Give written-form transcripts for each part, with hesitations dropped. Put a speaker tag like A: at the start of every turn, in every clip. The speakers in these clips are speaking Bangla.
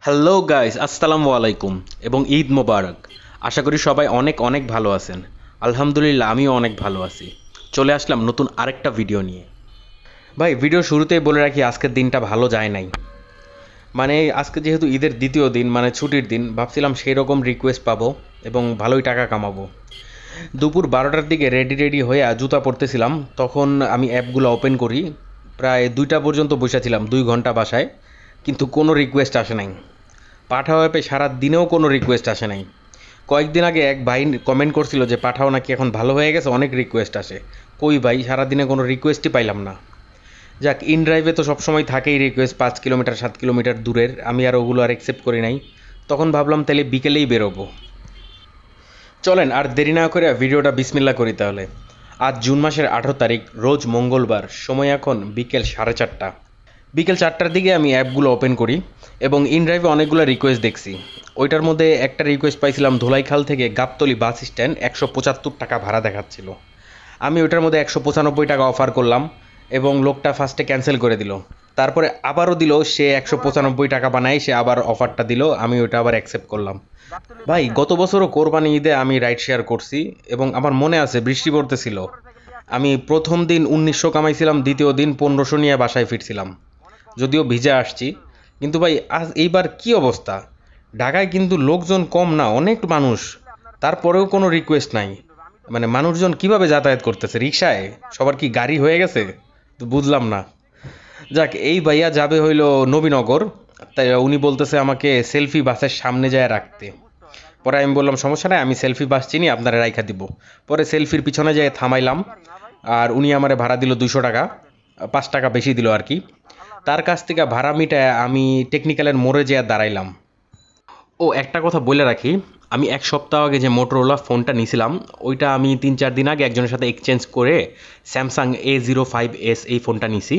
A: হ্যালো গাইস, আসসালামু আলাইকুম এবং ঈদ মোবারক। আশা করি সবাই অনেক অনেক ভালো আছেন। আলহামদুলিল্লাহ, আমিও অনেক ভালো আছি। চলে আসলাম নতুন আরেকটা ভিডিও নিয়ে। ভাই, ভিডিও শুরুতেই বলে রাখি, আজকের দিনটা ভালো যায় নাই। মানে আজকে যেহেতু ঈদের দ্বিতীয় দিন, মানে ছুটির দিন, ভাবছিলাম সেই রকম রিকোয়েস্ট পাবো এবং ভালোই টাকা কামাবো। দুপুর 12টার দিকে রেডি রেডি হয়ে জুতা পরতেছিলাম, তখন আমি অ্যাপগুলো ওপেন করি। প্রায় 2টা পর্যন্ত বসেছিলাম, 2 ঘন্টা বাসায়, কিন্তু কোনো রিকোয়েস্ট আসে নাই। পাঠাও অ্যাপে সারা দিনেও কোনো রিকোয়েস্ট আসে নাই। কয়েকদিন আগে এক ভাই কমেন্ট করছিল যে পাঠাও নাকি এখন ভালো হয়ে গেছে, অনেক রিকোয়েস্ট আসে। কই ভাই, সারাদিনে কোনো রিকোয়েস্টই পাইলাম না। যাক, ইন ড্রাইভে তো সবসময় থাকেই রিকোয়েস্ট, 5 কিলোমিটার 7 কিলোমিটার দূরের, আমি আর ওগুলো আর অ্যাকসেপ্ট করি নাই। তখন ভাবলাম তাহলে বিকেলেই বেরোবো। চলেন আর দেরি না করে ভিডিওটা বিসমিল্লা করি তাহলে। আজ জুন মাসের 18 তারিখ, রোজ মঙ্গলবার, সময় এখন বিকেল 4:30। বিকেল 4টার দিকে আমি অ্যাপগুলো ওপেন করি এবং ইনড্রাইভে অনেকগুলো রিকোয়েস্ট দেখছি। ওইটার মধ্যে একটা রিকোয়েস্ট পাইছিলাম ধোলাইখাল থেকে গাবতলী বাস স্ট্যান্ড, 175 টাকা ভাড়া দেখাচ্ছিল। আমি ওইটার মধ্যে 195 টাকা অফার করলাম এবং লোকটা ফার্স্টে ক্যান্সেল করে দিল। তারপরে আবারও দিল, সে 195 টাকা বানায়, সে আবার অফারটা দিল, আমি ওইটা আবার অ্যাকসেপ্ট করলাম। ভাই, গত বছরও কোরবানি ঈদে আমি রাইড শেয়ার করছি এবং আমার মনে আছে বৃষ্টি পড়তেছিল। আমি প্রথম দিন 1900 কামাইছিলাম, দ্বিতীয় দিন 1500 নিয়ে বাসায় ফিরছিলাম, যদিও ভিজে আসছি। কিন্তু ভাই, আজ এইবার কি অবস্থা! ঢাকায় কিন্তু লোকজন কম না, অনেক মানুষ, তারপরেও কোনো রিকোয়েস্ট নাই। মানে মানুষজন কিভাবে যাতায়াত করতেছে? রিক্সায়? সবার কি গাড়ি হয়ে গেছে? তো বুঝলাম না। যাক, এই ভাইয়া যাবে হইলো নবীনগর, তাই উনি বলতেছে আমাকে সেলফি বাসের সামনে যায় রাখতে। পরে আমি বললাম সমস্যা নাই, আমি সেলফি বাস চিনি, আপনারা রাইখা দিব। পরে সেলফির পিছনে যেয়ে থামাইলাম, আর উনি আমারে ভাড়া দিল 200 টাকা, 5 টাকা বেশি দিল আর কি। তার কাছ থেকে ভাড়া মিটায় আমি টেকনিক্যালের মোড়ে যেয়ে দাঁড়াইলাম। ও, একটা কথা বলে রাখি, আমি 1 সপ্তাহ আগে যে মোটরোলা ফোনটা নিয়েছিলাম, ওইটা আমি 3-4 দিন আগে একজনের সাথে এক্সচেঞ্জ করে স্যামসাং A05s এই ফোনটা নিছি।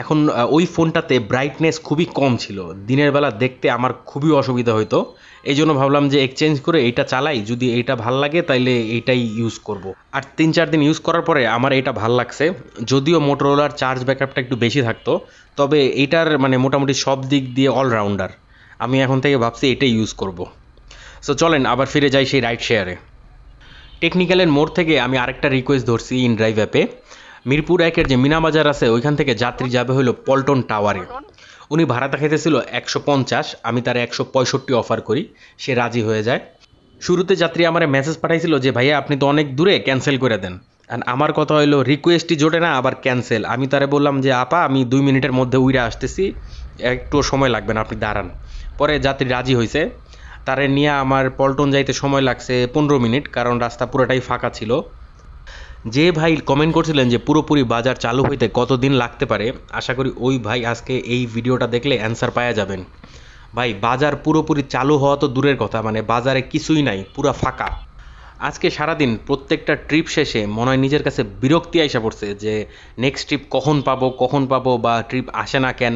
A: এখন ওই ফোনটাতে ব্রাইটনেস খুবই কম ছিল, দিনের বেলা দেখতে আমার খুবই অসুবিধা হতো। এই জন্য ভাবলাম যে এক্সচেঞ্জ করে এইটা চালাই, যদি এইটা ভাল লাগে তাইলে এইটাই ইউজ করব। আর 3-4 দিন ইউজ করার পরে আমার এটা ভাল লাগছে। যদিও মোটরোলার চার্জ ব্যাকআপটা একটু বেশি থাকতো, তবে এইটার মানে মোটামুটি সব দিক দিয়ে অলরাউন্ডার। আমি এখন থেকে ভাবছি এটাই ইউজ করব। সো চলেন আবার ফিরে যাই সেই রাইড শেয়ারে। টেকনিক্যালের মোড় থেকে আমি আরেকটা রিকোয়েস্ট ধরছি ইন ড্রাইভ অ্যাপে। মিরপুর 1-এর যে মিনা বাজার আছে, ওইখান থেকে যাত্রী যাবে হলো পল্টন টাওয়ারে। উনি ভাড়া দেখাইতেছিল 150, আমি তার 165 অফার করি, সে রাজি হয়ে যায়। শুরুতে যাত্রী আমার মেসেজ পাঠাইছিল যে ভাইয়া আপনি তো অনেক দূরে, ক্যান্সেল করে দেন। আর আমার কথা হলো রিকোয়েস্টই জোটে না, আবার ক্যান্সেল। আমি তারে বললাম যে আপা, আমি 2 মিনিটের মধ্যে উইরা আসতেছি, একটু সময় লাগবে না, আপনি দাঁড়ান। পরে যাত্রী রাজি হয়েছে। তারে নিয়ে আমার পল্টন যাইতে সময় লাগছে 15 মিনিট, কারণ রাস্তা পুরোটাই ফাঁকা ছিল। যে ভাই কমেন্ট করছিলেন যে পুরোপুরি বাজার চালু হইতে কতদিন লাগতে পারে, আশা করি ওই ভাই আজকে এই ভিডিওটা দেখলে অ্যান্সার পাওয়া যাবেন। ভাই, বাজার পুরোপুরি চালু হওয়া তো দূরের কথা, মানে বাজারে কিছুই নাই, পুরো ফাঁকা। আজকে সারাদিন প্রত্যেকটা ট্রিপ শেষে মনে হয় নিজের কাছে বিরক্তি আইসা পড়ছে যে নেক্সট ট্রিপ কখন পাবো, বা ট্রিপ আসে না কেন।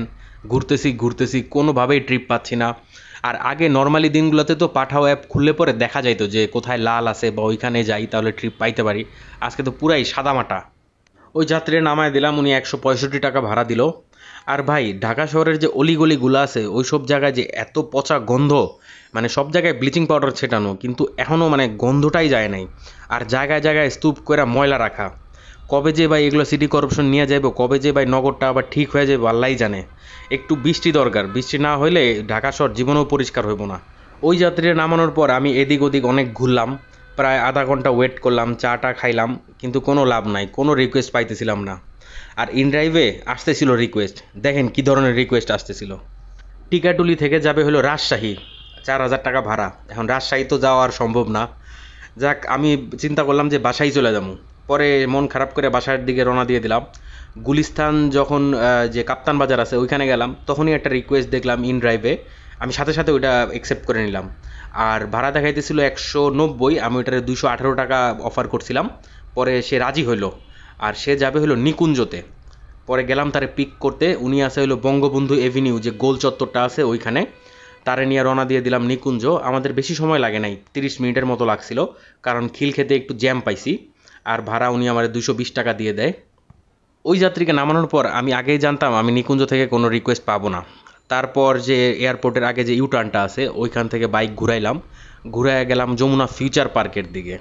A: ঘুরতেছি ঘুরতেছি, কোনোভাবেই ট্রিপ পাচ্ছি না। আর আগে নর্মালি দিনগুলোতে তো পাঠাও অ্যাপ খুললে পরে দেখা যাইতো যে কোথায় লাল আছে বা ওইখানে যাই তাহলে ট্রিপ পাইতে পারি। আজকে তো পুরাই সাদামাটা। ওই যাত্রী নামায় দিলাম, উনি 165 টাকা ভাড়া দিল। আর ভাই, ঢাকা শহরের যে অলিগলিগুলো আছে ওই সব জায়গায় যে এত পচা গন্ধ, মানে সব জায়গায় ব্লিচিং পাউডার ছেটানো, কিন্তু এখনও মানে গন্ধটাই যায় নাই। আর জায়গায় জায়গায় স্তূপ করে ময়লা রাখা। কবে যে ভাই এগুলো সিটি কর্পোরেশন নিয়ে যাইব, কবে যে ভাই নগরটা আবার ঠিক হয়ে যাবে আল্লাহই জানে। একটু বৃষ্টি দরকার, বৃষ্টি না হইলে ঢাকা শহর জীবনেও পরিষ্কার হইব না। ওই যাত্রীরা নামানোর পর আমি এদিক ওদিক অনেক ঘুরলাম, প্রায় আধা ঘন্টা ওয়েট করলাম, চাটা খাইলাম, কিন্তু কোনো লাভ নাই, কোনো রিকোয়েস্ট পাইতেছিলাম না। আর ইনড্রাইভে আসতেছিল রিকোয়েস্ট, দেখেন কি ধরনের রিকোয়েস্ট আসতেছিল। টিকাটুলি থেকে যাবে হলো রাজশাহী, 4000 টাকা ভাড়া। এখন রাজশাহী তো যাওয়া আর সম্ভব না। যাক, আমি চিন্তা করলাম যে বাসায় চলে যাবো। পরে মন খারাপ করে বাসার দিকে রওনা দিয়ে দিলাম। গুলিস্তান যখন যে কাপ্তান বাজার আছে ওইখানে গেলাম, তখনই একটা রিকোয়েস্ট দেখলাম ইন ড্রাইভে, আমি সাথে সাথে ওইটা অ্যাকসেপ্ট করে নিলাম। আর ভাড়া দেখাইতেছিল 190, আমি ওইটারে 218 টাকা অফার করছিলাম। পরে সে রাজি হইলো, আর সে যাবে হলো নিকুঞ্জতে। পরে গেলাম তারে পিক করতে, উনি আছে হলো বঙ্গবন্ধু এভিনিউ, যে গোল চত্বরটা আছে ওইখানে। তারে নিয়ে রওনা দিয়ে দিলাম নিকুঞ্জ। আমাদের বেশি সময় লাগে নাই, 30 মিনিটের মতো লাগছিল, কারণ খিল খেতে একটু জ্যাম পাইছি। আর ভাড়া উনি আমার 220 টাকা দিয়ে দেয়। ওই যাত্রীকে নামানোর পর আমি আগেই জানতাম আমি নিকুঞ্জ থেকে কোনো রিকোয়েস্ট পাবো না। তারপর যে এয়ারপোর্টের আগে যে ইউটার্নটা আছে ওইখান থেকে বাইক ঘুরাইলাম, ঘুরাইয়া গেলাম যমুনা ফিউচার পার্কের দিকে।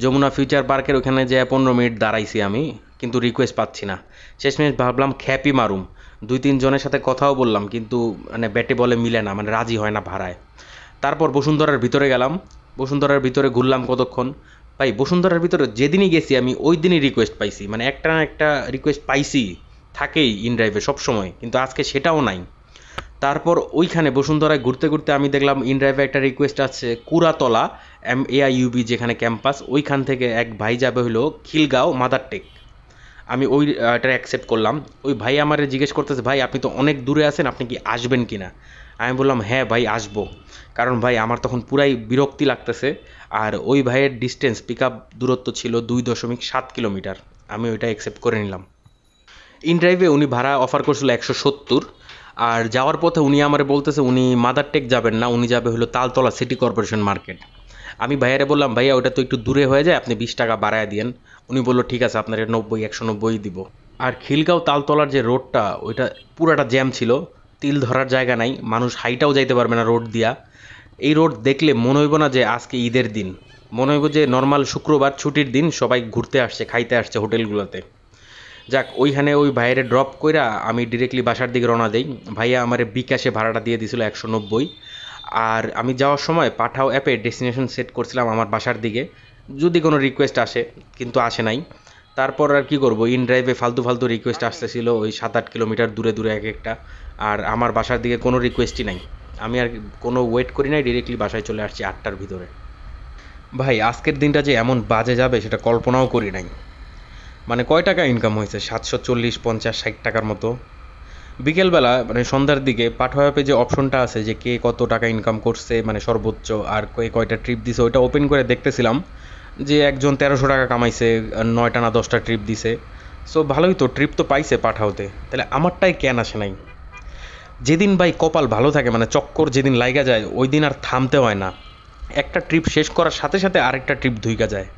A: যমুনা ফিউচার পার্কের ওখানে যে 15 মিনিট দাঁড়াইছি আমি, কিন্তু রিকোয়েস্ট পাচ্ছি না। শেষমেশ ভাবলাম খ্যাপি মারুম, 2-3 জনের সাথে কথাও বললাম, কিন্তু মানে ব্যাটে বলে মিলে না, মানে রাজি হয় না ভাড়ায়। তারপর বসুন্ধরার ভিতরে গেলাম, বসুন্ধরার ভিতরে ঘুরলাম কতক্ষণ। ভাই বসুন্ধরার ভিতরে যেদিনই গেছি আমি ওই দিনই রিকোয়েস্ট পাইছি, মানে একটা না একটা রিকোয়েস্ট পাইছি, থাকেই ইনড্রাইভে সবসময়, কিন্তু আজকে সেটাও নাই। তারপর ওইখানে বসুন্ধরায় ঘুরতে ঘুরতে আমি দেখলাম ইনড্রাইভে একটা রিকোয়েস্ট আছে কুড়াতলা MAIUB যেখানে ক্যাম্পাস, ওইখান থেকে এক ভাই যাবে হলো খিলগাঁও মাদারটেক। আমি ওইটা অ্যাকসেপ্ট করলাম। ওই ভাই আমারে জিজ্ঞেস করতেছে, ভাই আপনি তো অনেক দূরে আছেন, আপনি কি আসবেন কি না? আমি বললাম হ্যাঁ ভাই আসবো, কারণ ভাই আমার তখন পুরাই বিরক্তি লাগতেছে। আর ওই ভাইয়ের ডিস্টেন্স পিক আপ দূরত্ব ছিল 2.7 কিলোমিটার। আমি ওইটা অ্যাকসেপ্ট করে নিলাম। ইনড্রাইভে উনি ভাড়া অফার করছিল 170, আর যাওয়ার পথে উনি আমারে বলতেছে উনি মাদারটেক যাবেন না, উনি যাবে হলো তালতলা সিটি কর্পোরেশন মার্কেট। আমি ভাইয়ারে বললাম ভাইয়া ওটা তো একটু দূরে হয়ে যায়, আপনি 20 টাকা বাড়ায় দিয়েন। উনি বললো ঠিক আছে, আপনার 190 দিব। আর খিলগাঁও তালতলার যে রোডটা ওইটা পুরাটা জ্যাম ছিল, তিল ধরার জায়গা নাই, মানুষ হাইটাও যাইতে পারবে না রোড দিয়া। এই রোড দেখলে মনে হইব না যে আজকে ঈদের দিন, মনে হইব যে নর্মাল শুক্রবার ছুটির দিন, সবাই ঘুরতে আসছে, খাইতে আসছে হোটেলগুলোতে। যাক, ওইখানে ওই ভাইয়েরে ড্রপ কইরা আমি ডিরেক্টলি বাসার দিকে রওনা দেই। ভাইয়া আমারে বিকাশে ভাড়াটা দিয়ে দিছিল 190। আর আমি যাওয়ার সময় পাঠাও অ্যাপে ডেস্টিনেশন সেট করছিলাম আমার বাসার দিকে, যদি কোনো রিকোয়েস্ট আসে, কিন্তু আসে নাই। তারপর আর কি করব, ইন ড্রাইভে ফালতু ফালতু রিকোয়েস্ট আসতেছিল ওই 7-8 কিলোমিটার দূরে দূরে এক একটা। আর আমার বাসার দিকে কোনো রিকোয়েস্টই নাই। আমি আর কোনো ওয়েট করি নাই, ডিরেক্টলি বাসায় চলে আসছি 8টার ভিতরে। ভাই আজকের দিনটা যে এমন বাজে যাবে সেটা কল্পনাও করি নাই। মানে কয় টাকা ইনকাম হয়েছে? 740, 50, 60 টাকার মতো। বিকেলবেলা মানে সন্ধ্যার দিকে পাঠাও অ্যাপে যে অপশনটা আছে যে কে কত টাকা ইনকাম করছে মানে সর্বোচ্চ, আর কে কয়টা ট্রিপ দিছে, ওইটা ওপেন করে দেখতেছিলাম যে একজন 1300 টাকা কামাইছে, 9টা না 10টা ট্রিপ দিছে। সো ভালোই তো, ট্রিপ তো পাইছে পাঠাওতে, তাহলে আমারটাই কেন আসে নাই? যেদিন ভাই কপাল ভালো থাকে, মানে চক্কর যেদিন লাইগা যায়, ওই দিন আর থামতে হয় না। একটা ট্রিপ শেষ করার সাথে সাথে আরেকটা ট্রিপ ধুইকা যায়।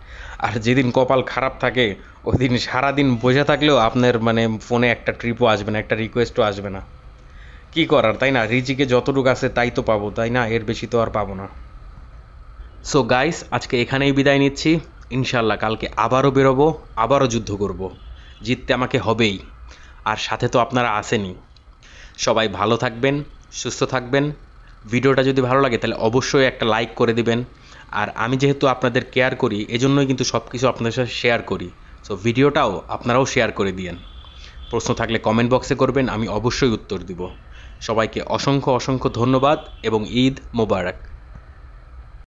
A: আর যেদিন কপাল খারাপ থাকে ওই দিন সারাদিন বসে থাকলেও আপনার মানে ফোনে একটা ট্রিপও আসবে না, একটা রিকোয়েস্টও আসবে না। কি করার, তাই না? রিজিকে যতটুকু আছে তাই তো পাবো, তাই না? এর বেশি তো আর পাবো না। সো গাইস, আজকে এখানেই বিদায় নিচ্ছি। ইনশাল্লাহ কালকে আবারও বেরোবো, আবারও যুদ্ধ করব। জিততে আমাকে হবেই। আর সাথে তো আপনারা আসেনই। সবাই ভালো থাকবেন, সুস্থ থাকবেন। ভিডিওটা যদি ভালো লাগে তাহলে অবশ্যই একটা লাইক করে দিবেন। আর আমি যেহেতু আপনাদের কেয়ার করি, এজন্যই কিন্তু সব কিছু আপনাদের সাথে শেয়ার করি। সো ভিডিওটাও আপনারাও শেয়ার করে দিয়েন। প্রশ্ন থাকলে কমেন্ট বক্সে করবেন, আমি অবশ্যই উত্তর দিব। সবাইকে অসংখ্য অসংখ্য ধন্যবাদ এবং ঈদ মোবারক।